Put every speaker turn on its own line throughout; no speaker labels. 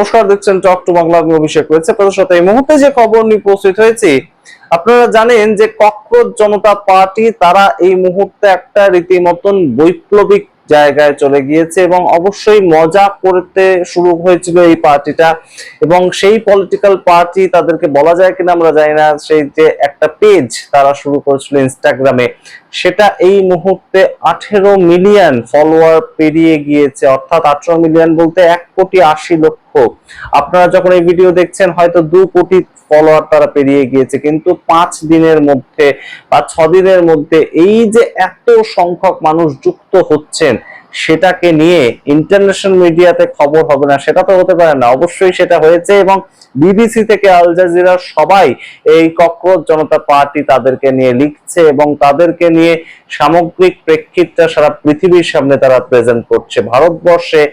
নমস্কার, দেখছেন talk to Bangla. আমি অভিষেক রয়েছে আপনাদের সাথে। এই মুহূর্তে যে খবর নিয়ে উপস্থিত হয়েছি, আপনারা জানেন যে ককরোচ জনতা পার্টি তারা এই মুহূর্তে একটা রীতিমতন বৈপ্লবিক জায়গায় চলে গিয়েছে এবং অবশ্যই মজা করতে শুরু হয়েছিল এই পার্টিটা। এবং সেই পলিটিক্যাল পার্টি, তাদেরকে বলা যায় কিনা আমরা জানি না, সেই যে একটা পেজ তারা শুরু করেছিল ইনস্টাগ্রামে, সেটা এই মুহূর্তে 18 মিলিয়ন ফলোয়ার পেরিয়ে গিয়েছে। অর্থাৎ 18 মিলিয়ন বলতে 1,80,00,000। আপনারা যখন এই ভিডিও দেখছেন হয়তো 2 কোটি ফলোয়ার তারা পেরিয়ে গিয়েছে, কিন্তু 5 দিনের মধ্যে বা 6 দিনের মধ্যে এই যে এত সংখ্যক মানুষ যুক্ত হচ্ছেন, সেটাকে নিয়ে ইন্টারন্যাশনাল মিডিয়াতে খবর হবে না সেটা তো হতে পারে না। অবশ্যই সেটা হয়েছে এবং বিবিসি থেকে আল জাজিরা সবাই এই ককরোচ জনতা পার্টি তাদেরকে নিয়ে লিখছে এবং তাদেরকে নিয়ে সামগ্রিক প্রেক্ষিতটা সারা পৃথিবীর সামনে তারা প্রেজেন্ট করছে। ভারতবর্ষে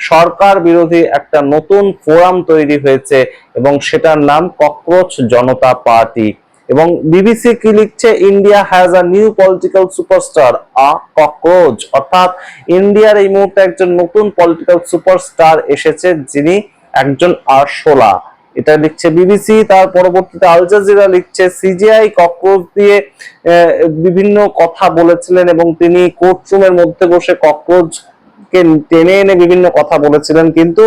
সরকার বিরোধী একটা নতুন ফোরাম তৈরি হয়েছে এবং সেটার নাম ককরোচ জনতা পার্টি। এবং বিবিসি কি লিখছে, India has a new political superstar, a cockroach. অর্থাৎ ইন্ডিয়ার এই মুহূর্তে একজন নতুন পলিটিক্যাল সুপারস্টার এসেছে, যিনি একজন আরশোলা। এটা লিখছে বিবিসি। তার পরবর্তীতে আল জাজিরা লিখছে, সিজিআই ককরোচ দিয়ে বিভিন্ন কথা বলেছিলেন এবং তিনি কোর্টরুমের মধ্যে বসে ককরোচ টেনে এনে বিভিন্ন কথা বলেছিলেন, কিন্তু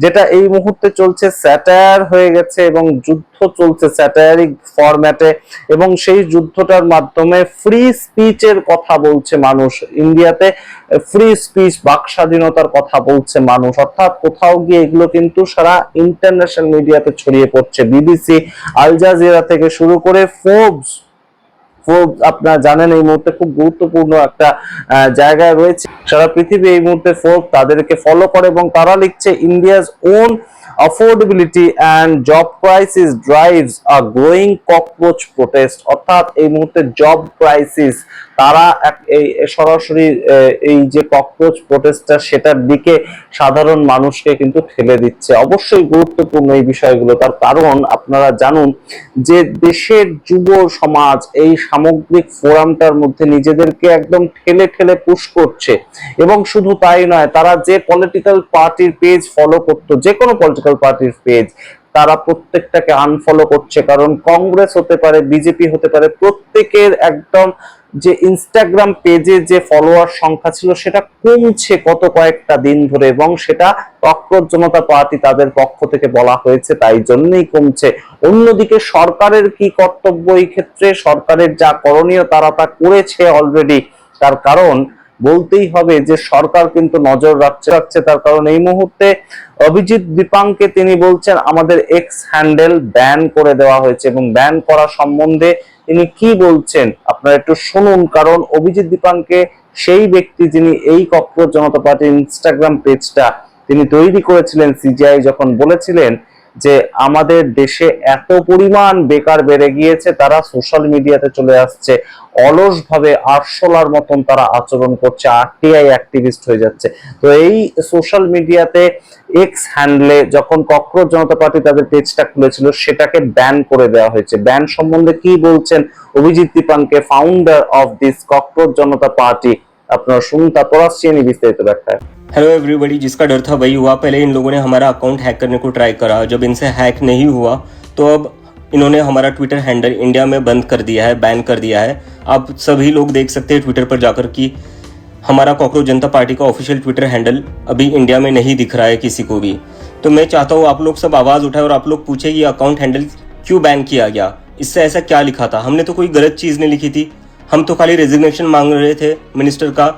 যেটা এই মুহূর্তে চলছে স্যাটায়ার হয়ে গেছে এবং যুদ্ধ চলছে স্যাটায়ারিক ফরম্যাটে। এবং সেই যুদ্ধটার মাধ্যমে ফ্রি স্পিচের কথা বলছে মানুষ। ইন্ডিয়াতে ফ্রি স্পিচ, বাক স্বাধীনতার কথা বলছে মানুষ। অর্থাৎ কোথাও গিয়ে এগুলো কিন্তু সারা ইন্টারন্যাশনাল মিডিয়াতে ছড়িয়ে পড়ছে। বিবিসি, আল জাজিরা থেকে শুরু করে ফোর্বস, আপনারা জানেন এই মুহূর্তে খুব গুরুত্বপূর্ণ একটা জায়গায় রয়েছে সারা পৃথিবী। এই মুহূর্তে ফোর্বস তাদেরকে ফলো করে এবং তারা লিখছে, India's own affordability and job crisis drives a growing cockroach protest। অর্থাৎ এই মুহূর্তে জব ক্রাইসিস, তারা এই সরাসরি এই যে ককরোচ প্রোটেস্টটা সেটার দিকে সাধারণ মানুষকে কিন্তু ঠেলে দিচ্ছে। অবশ্যই গুরুত্বপূর্ণ এই বিষয়গুলো, তার কারণ আপনারা জানুন যে দেশের যুব সমাজ এই সামগ্রিক ফোরামটার মধ্যে নিজেদেরকে একদম ঠেলে ঠেলে পুশ করছে। এবং শুধু তাই নয়, তারা যে পলিটিক্যাল পার্টির পেজ ফলো করতো, যে কোনো পলিটিক্যাল পার্টির পেজ, তারা প্রত্যেকটাকে আনফলো করছে। কারণ কংগ্রেস হতে পারে, বিজেপি হতে পারে, প্রত্যেকের একদম যে ইনস্টাগ্রাম পেজে যে ফলোয়ার সংখ্যা ছিল সেটা কমছে গত কয়েকটা দিন ধরে, এবং সেটা ককরোচ জনতা পার্টি তাদের পক্ষ থেকে বলা হয়েছে তাই জন্যই কমছে। অন্যদিকে সরকারের কি কর্তব্য এই ক্ষেত্রে? সরকারের যা করণীয় তারা তা করেছে অলরেডি। তার কারণ বলতেই হবে যে সরকার কিন্তু নজর রাখছে। তার কারণ এই মুহূর্তে অভিজিৎ দীপাংকে তিনি বলছেন, আমাদের এক্স হ্যান্ডেল ব্যান করে দেওয়া হয়েছে। এবং ব্যান করা সম্বন্ধে তিনি কি বলছেন আপনারা একটু শুনুন। কারণ অভিজিৎ দীপাংকে সেই ব্যক্তি যিনি এই ককরোচ জনতা পার্টির ইনস্টাগ্রাম পেজটা তিনি তৈরি করেছিলেন, সিজিআই যখন বলেছিলেন যে আমাদের দেশে এত পরিমাণ বেকার বেড়ে গিয়েছে, তারা সোশ্যাল মিডিয়াতে চলে আসছে, অলস ভাবে আরশোলার মতন তারা আচরণ করছে, আরটিআই অ্যাক্টিভিস্ট হয়ে যাচ্ছে। তো এই সোশ্যাল মিডিয়াতে এক্স হ্যান্ডলে যখন ককরোচ জনতা পার্টি তাদের পেজটা খুলেছিল, সেটাকে ব্যান করে দেওয়া হয়েছে। ব্যান সম্বন্ধে কি বলছেন অভিজিৎ দীপাংকে, founder of this cockroach Janata party, আপনারা শুনুন, তারপর আসছি আমি বিস্তারিত ব্যাখ্যায়।
हेलो एवरीबॉडी, जिसका डर था वही हुआ। पहले इन लोगों ने हमारा अकाउंट हैक करने को ट्राई करा, जब इनसे हैक नहीं हुआ तो अब इन्होंने हमारा ट्विटर हैंडल इंडिया में बंद कर दिया है, बैन कर दिया है। अब सभी लोग देख सकते हैं ट्विटर पर जाकर कि हमारा कॉकरोच जनता पार्टी का ऑफिशियल ट्विटर हैंडल अभी इंडिया में नहीं दिख रहा है किसी को भी। तो मैं चाहता हूँ आप लोग सब आवाज़ उठाए और आप लोग पूछे ये अकाउंट हैंडल क्यों बैन किया गया, इससे ऐसा क्या लिखा था। हमने तो कोई गलत चीज़ नहीं लिखी थी, हम तो खाली रेजिग्नेशन मांग रहे थे मिनिस्टर का।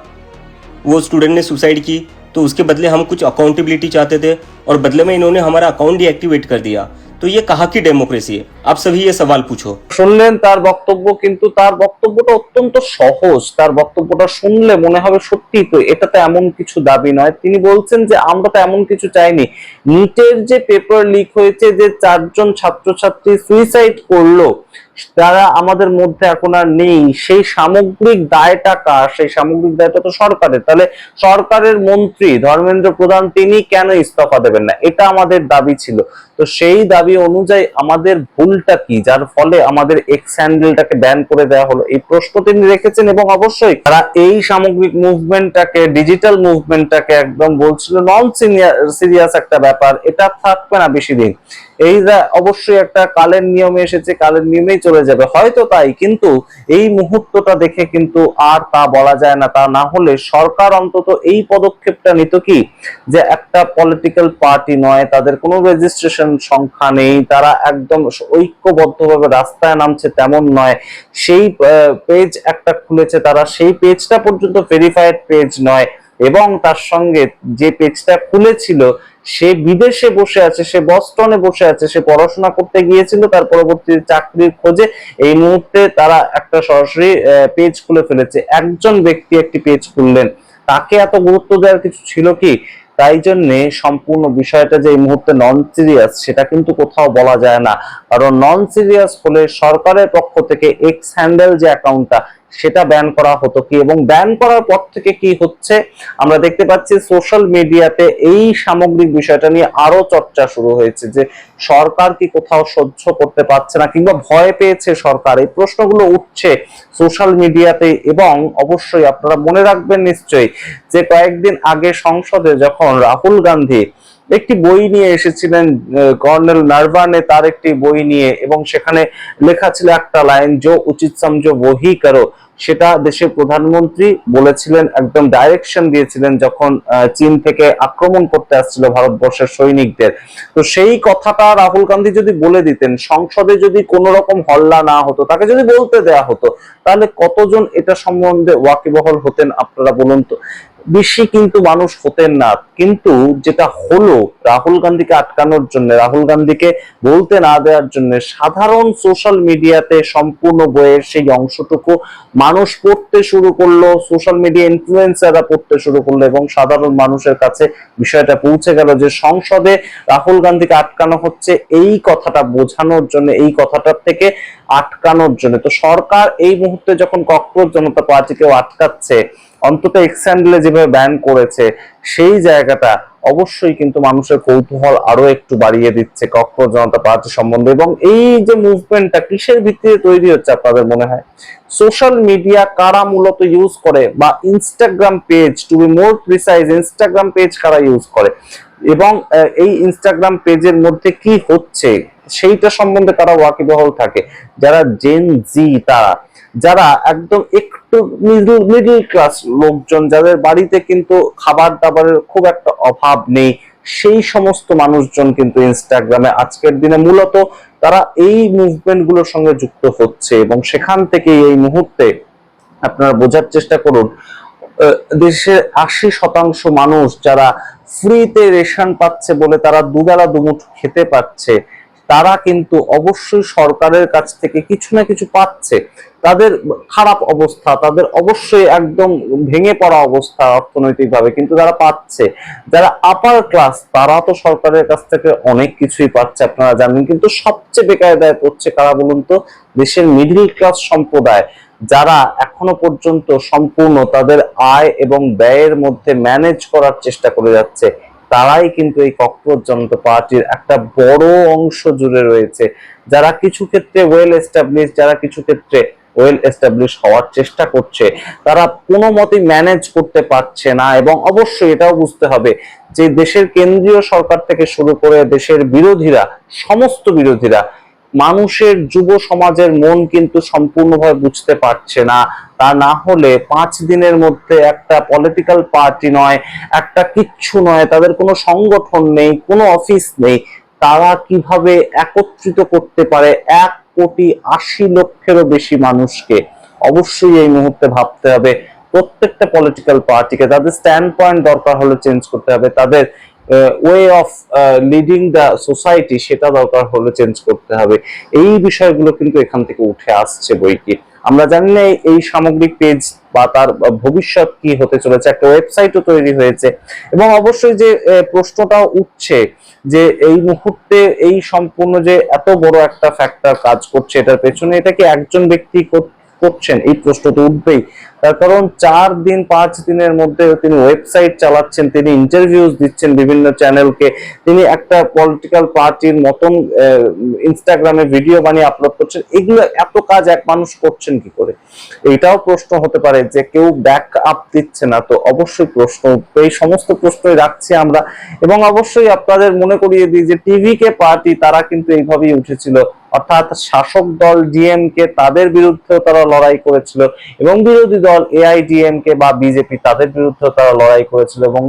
वो स्टूडेंट ने सुसाइड की तो उसके बदले हम कुछ अकाउंटेबिलिटी चाहते थे और बदले में इन्होंने हमारा अकाउंट डीएक्टिवेट कर दिया। तो ये कहाँ की डेमोक्रेसी है? आप सभी ये सवाल पूछो।
শুনলেন তার বক্তব্য, কিন্তু তার বক্তব্যটা অত্যন্ত সহজ। তার বক্তব্যটা শুনলে মনে হবে সত্যি তো এটা তো এমন কিছু দাবি নয়। তিনি বলছেন যে আমরা তো এমন কিছু চাইনি। নিটের যে পেপার লিক হয়েছে, যে 4 জন ছাত্রছাত্রী সুইসাইড করলো, তারা আমাদের মধ্যে এখন আর নেই, সেই সামগ্রিক দায়টা কার? সেই সামগ্রিক দায়টা তো সরকারের। তাহলে সরকারের মন্ত্রী ধর্মেন্দ্র প্রধান তিনি কেন ইস্তফা দেবেন না? এটা আমাদের দাবি ছিল। তো সেই দাবি অনুযায়ী আমাদের ভুলটা কি, যার ফলে আমাদের এক্স হ্যান্ডেলটাকে ব্যান করে দেওয়া হলো? এই প্রশ্ন তিনি রেখেছেন। এবং অবশ্যই তারা এই সামগ্রিক মুভমেন্টটাকে, ডিজিটাল মুভমেন্টটাকে একদম বলছিল নন সিরিয়াস একটা ব্যাপার, এটা থাকবে না বেশি দিন, এই অবশ্যই একটা কালের নিয়মে এসেছে, কালের নিয়মেই চলে যাবে, হয়তো তাই। কিন্তু এই মুহূর্তটা দেখে কিন্তু আর তা বলা যায় না। তা না হলে সরকার অন্তত এই পদক্ষেপটা নিত কি, যে একটা পলিটিক্যাল পার্টি নয়, তাদের কোনো রেজিস্ট্রেশন সংখ্যা নেই, তারা একদম ঐক্যবদ্ধভাবে রাস্তায় নামছে তেমন নয়, সেই পেজ একটা খুলেছে তারা, সেই পেজটা পর্যন্ত ভেরিফাইড পেজ নয়, এবং তার সঙ্গে যে পেজটা খুলেছিল সে বিদেশে বসে আছে, সে বস্টনে বসে আছে, সে পড়াশোনা করতে গিয়েছিল, তার পরবর্তী চাকরির খোঁজে এই মুহূর্তে তারা একটা সরাসরি পেজ খুলে ফেলেছে। একজন ব্যক্তি একটি পেজ খুললেন, তাকে এত গুরুত্ব দেওয়ার কিছু ছিল কি? তাই জন্যে সম্পূর্ণ বিষয়টা যে এই মুহূর্তে নন সিরিয়াস সেটা কিন্তু কোথাও বলা যায় না। কারণ নন সিরিয়াস হলে সরকারের পক্ষ থেকে এক্স হ্যান্ডেল যে অ্যাকাউন্টটা সেটা ব্যান করা হতো কি, এবং ব্যান করার পর থেকে কি হচ্ছে আমরা দেখতে পাচ্ছি সোশ্যাল মিডিয়াতে এই সামগ্রিক বিষয়টা নিয়ে আরো চর্চা শুরু হয়েছে, যে সরকার কি কোথাও সহ্য করতে পারছে না কিংবা ভয় পেয়েছে সরকার, এই প্রশ্নগুলো উঠছে সোশ্যাল মিডিয়াতে। এবং অবশ্যই আপনারা মনে রাখবেন নিশ্চয়ই যে কয়েকদিন আগে সংসদে যখন রাহুল গান্ধী একটি বই নিয়ে এসেছিলেন, কর্নেল নারভানে তার একটি বই নিয়ে, এবং সেখানে লেখা ছিল একটা লাইন, যে উচিত সমঝো ওহি করো, সেটা দেশের প্রধানমন্ত্রী বলেছিলেন, একদম ডাইরেকশন দিয়েছিলেন যখন চীন থেকে আক্রমণ করতে আসছিল ভারতবর্ষের সৈনিকদের। তো সেই কথাটা রাহুল গান্ধী যদি বলে দিতেন, সংসদে যদি কোনো রকম হল্লা না হতো, তাকে যদি বলতে দেয়া হতো, তাহলে কতজন এটা সম্বন্ধে ওয়াকিবহল হতেন আপনারা বলুন তো? বেশি কিন্তু মানুষ হতেন না। কিন্তু যেটা হলো, রাহুল গান্ধীকে আটকানোর জন্য, রাহুল গান্ধীকে বলতে না দেওয়ার জন্য সাধারণ সোশ্যাল মিডিয়াতে সম্পূর্ণ বইয়ের সেই অংশটুকু মানুষ পড়তে শুরু করলো, সোশ্যাল মিডিয়া ইনফ্লুয়েন্সাররা পড়তে শুরু করলো, এবং সাধারণ মানুষের কাছে বিষয়টা পৌঁছে গেল যে সংসদে রাহুল গান্ধীকে আটকানো হচ্ছে এই কথাটা বোঝানোর জন্য, এই কথাটার থেকে আটকানোর জন্য। তো সরকার এই মুহূর্তে যখন ককরোচ জনতা পার্টিকেও আটকাচ্ছে, অন্তত এক্স হ্যান্ডেলে যেভাবে ব্যান করেছে, সেই জায়গাটা অবশ্যই কিন্তু মানুষের কৌতূহল আরো একটু বাড়িয়ে দিচ্ছে ককরোচ জনতা পার্টি সম্বন্ধে। এবং এই যে মুভমেন্টটা কিসের ভিত্তিতে তৈরি হচ্ছে আপনাদের মনে হয়? সোশ্যাল মিডিয়া কারা মূলত ইউজ করে, বা Instagram page, to be more precise, Instagram page কারা ইউজ করে, এবং এই ইনস্টাগ্রাম পেজের মধ্যে কি হচ্ছে সেইটা সম্বন্ধে তারা ওয়াকিবহল থাকে। যারা জেন জি, তারা যারা একদম একটু মিডল ক্লাস লোকজন, যাদের বাড়িতে কিন্তু খাবার দাবারের খুব একটা অভাব নেই, সেই সমস্ত মানুষজন কিন্তু ইনস্টাগ্রামে আজকের দিনে মূলত তারা এই মুভমেন্ট গুলোর সঙ্গে যুক্ত হচ্ছে। এবং সেখান থেকে এই মুহূর্তে আপনারা বোঝার চেষ্টা করুন, দেশের 80% মানুষ যারা ফ্রিতে রেশন পাচ্ছে বলে তারা দুবেলা দুমুঠো খেতে পাচ্ছে, তারা কিন্তু অবশ্যই সরকারের কাছ থেকে কিছু না কিছু পাচ্ছে। তাদের খারাপ অবস্থা, তাদের অবশ্যই একদম ভেঙে পড়া অবস্থা অর্থনৈতিকভাবে, কিন্তু তারা পাচ্ছে। যারা আপার ক্লাস তারা তো সরকারের কাছ থেকে অনেক কিছুই পাচ্ছে আপনারা জানেন, কিন্তু সবচেয়ে বেকায়দায় পড়ছে কারা বলুন তো? দেশের মিডল ক্লাস সম্প্রদায়, যারা এখনো পর্যন্ত সম্পূর্ণ তাদের আয় এবং ব্যয়ের মধ্যে ম্যানেজ করার চেষ্টা করে যাচ্ছে, তারাই কিন্তু এই ককরোচ জনতা পার্টির একটা বড় অংশ জুড়ে রয়েছে। যারা কিছু ক্ষেত্রে ওয়েল এস্টাবলিশ, যারা কিছু ক্ষেত্রে ওয়েল এস্টাবলিশ হওয়ার চেষ্টা করছে, তারা কোনো মতেই ম্যানেজ করতে পারছে না। এবং অবশ্যই এটাও বুঝতে হবে যে দেশের কেন্দ্রীয় সরকার থেকে শুরু করে দেশের বিরোধীরা, সমস্ত বিরোধীরা মানুষের, যুব সমাজের মন কিন্তু সম্পূর্ণভাবে বুঝতে পারছে না। তা না হলে 5 দিনের মধ্যে একটা পলিটিক্যাল পার্টি নয়, একটা কিচ্ছু নয়, তাদের কোনো সংগঠন নেই, কোনো অফিস নেই, তারা কিভাবে একত্রিত করতে পারে 1,80,00,000-এরও বেশি মানুষকে? অবশ্যই এই মুহূর্তে ভাবতে হবে প্রত্যেকটা পলিটিক্যাল পার্টিকে, তাদের স্ট্যান্ড পয়েন্ট দরকার হলে চেঞ্জ করতে হবে, তাদের way of leading the society সেটা দরকার হলে চেঞ্জ করতে হবে। এই বিষয়গুলো কিন্তু এখান থেকে উঠে আসছে বই কি। আমরা জানি না এই সামগ্রিক পেজ বা তার ভবিষ্যৎ কি হতে চলেছে। একটা ওয়েবসাইটও তৈরি হয়েছে এবং অবশ্যই যে প্রশ্নটাও উঠছে যে এই মুহূর্তে এই সম্পূর্ণ যে এত বড় একটা ফ্যাক্টর কাজ করছে এটার পেছনে, এটা কি একজন ব্যক্তি করছেন? এই প্রশ্ন তো উঠবেই। তার কারণ 4-5 দিনের মধ্যে তিনি ওয়েবসাইট চালাচ্ছেন, তিনি ইন্টারভিউ দিচ্ছেন বিভিন্ন চ্যানেলকে, তিনি একটা পলিটিক্যাল পার্টির মতন ইনস্টাগ্রামে ভিডিও বানিয়ে আপলোড করছেন। এগুলো এত কাজ এক মানুষ করছেন কি করে? এটাও প্রশ্ন হতে পারে যে কেউ ব্যাক আপ দিচ্ছে না। তো অবশ্যই প্রশ্ন উঠবে, এই সমস্ত প্রশ্নই রাখছি আমরা। এবং অবশ্যই আপনাদের মনে করিয়ে দিই যে টিভিকে পার্টি তারা কিন্তু এইভাবেই উঠেছিল, অর্থাৎ শাসক দল ডিএমকে তাদের বিরুদ্ধেও তারা লড়াই করেছিল এবং বিরোধী দল এআইডিএমকে বা বিজেপি তাদের বিরুদ্ধেও তারা লড়াই করেছিল এবং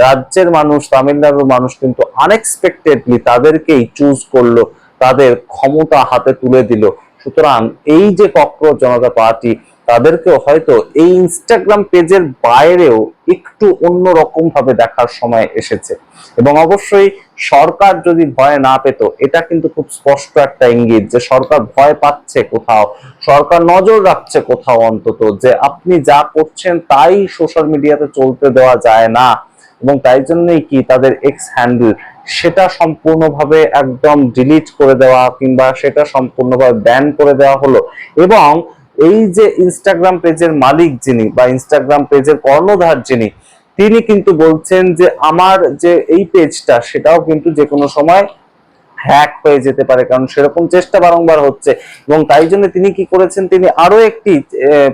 রাজ্যের মানুষ, তামিলনাড়ুর মানুষ কিন্তু আনএক্সপেক্টেডলি তাদেরকেই চুজ করলো, তাদের ক্ষমতা হাতে তুলে দিল। সুতরাং এই যে ককরোচ জনতা পার্টি, তাদেরকেও হয়তো এই ইনস্টাগ্রাম পেজের বাইরেও একটু অন্যরকম ভাবে দেখার সময় এসেছে। এবং অবশ্যই সরকার যদি ভয় না পেত, এটা কিন্তু খুব স্পষ্ট একটা ইঙ্গিত যে সরকার ভয় পাচ্ছে কোথাও, সরকার নজর রাখছে কোথাও, অন্তত যে আপনি যা করছেন তাই সোশ্যাল মিডিয়াতে চলতে দেওয়া যায় না। এবং তাই জন্যই কি তাদের এক্স হ্যান্ডেল সেটা সম্পূর্ণভাবে একদম ডিলিট করে দেওয়া কিংবা সেটা সম্পূর্ণভাবে ব্যান করে দেওয়া হলো। এবং এই যে ইনস্টাগ্রাম পেজের মালিক যিনি বা ইনস্টাগ্রাম পেজের কর্ণধার যিনি, তিনি কিন্তু বলছেন যে আমার যে এই পেজটা সেটাও কিন্তু যে কোনো সময় হ্যাক হয়ে যেতে পারে, কারণ সেরকম চেষ্টা বারংবার হচ্ছে। এবং তাই জন্য তিনি কি করেছেন, তিনি আরো একটি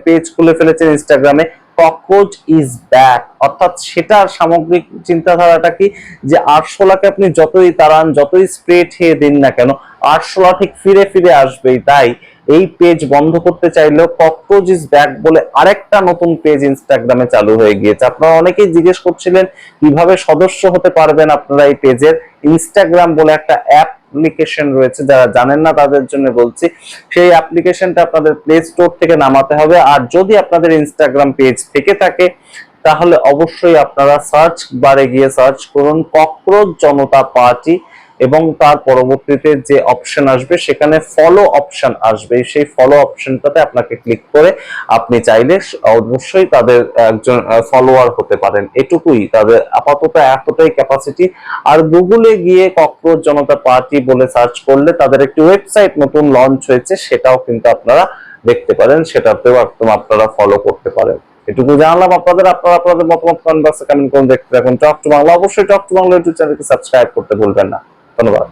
পেজ খুলে ফেলেছেন ইনস্টাগ্রামে, ককরোচ ইজ ব্যাক। অর্থাৎ সেটার সামগ্রিক চিন্তাধারাটা কি, যে আরশোলাকে আপনি যতই তাড়ান, যতই স্প্রে খেয়ে দিন না কেন, আরশোলা ঠিক ফিরে ফিরে আসবেই। তাই এই পেজ বন্ধ করতে চাইলেও ককরোচ ইজ ব্যাক বলে আরেকটা নতুন পেজ ইনস্টাগ্রামে চালু হয়ে গিয়েছে। আপনারা অনেকেই জিজ্ঞেস করছিলেন কিভাবে সদস্য হতে পারবেন আপনারা এই পেজের। ইনস্টাগ্রাম বলে একটা অ্যাপ্লিকেশন রয়েছে, যারা জানেন না তাদের জন্য বলছি। সেই অ্যাপ্লিকেশনটা আপনাদের প্লে স্টোর থেকে নামাতে হবে। আর যদি আপনাদের ইনস্টাগ্রাম পেজ থেকে থাকে তাহলে অবশ্যই আপনারা সার্চ বারে গিয়ে সার্চ করুন ককরোচ জনতা পার্টি এবং তার পরবর্তীতে যে অপশন আসবে সেখানে ফলো অপশন আসবে। সেই ফলো অপশনটাতে আপনাকে ক্লিক করে আপনি চাইলে অবশ্যই তাদের একজন ফলোয়ার হতে পারেন। এটুকুই, তাদের আপাতত এতটাই ক্যাপাসিটি। আর গুগলে গিয়ে ককরোচ জনতা পার্টি বলে সার্চ করলে তাদের একটি ওয়েবসাইট নতুন লঞ্চ হয়েছে, সেটাও কিন্তু আপনারা দেখতে পারেন, সেটাতেও একদম আপনারা ফলো করতে পারেন। এটুকু জানলাম আপনারা আপনাদের মতামত কমেন্ট বক্সে কমেন্ট করুন। দেখতে থাকুন টক টু বাংলা। অবশ্যই টক টু বাংলা ইউটিউব চ্যানেলকে সাবস্ক্রাইব করতে ভুলবেন না। ধন্যবাদ।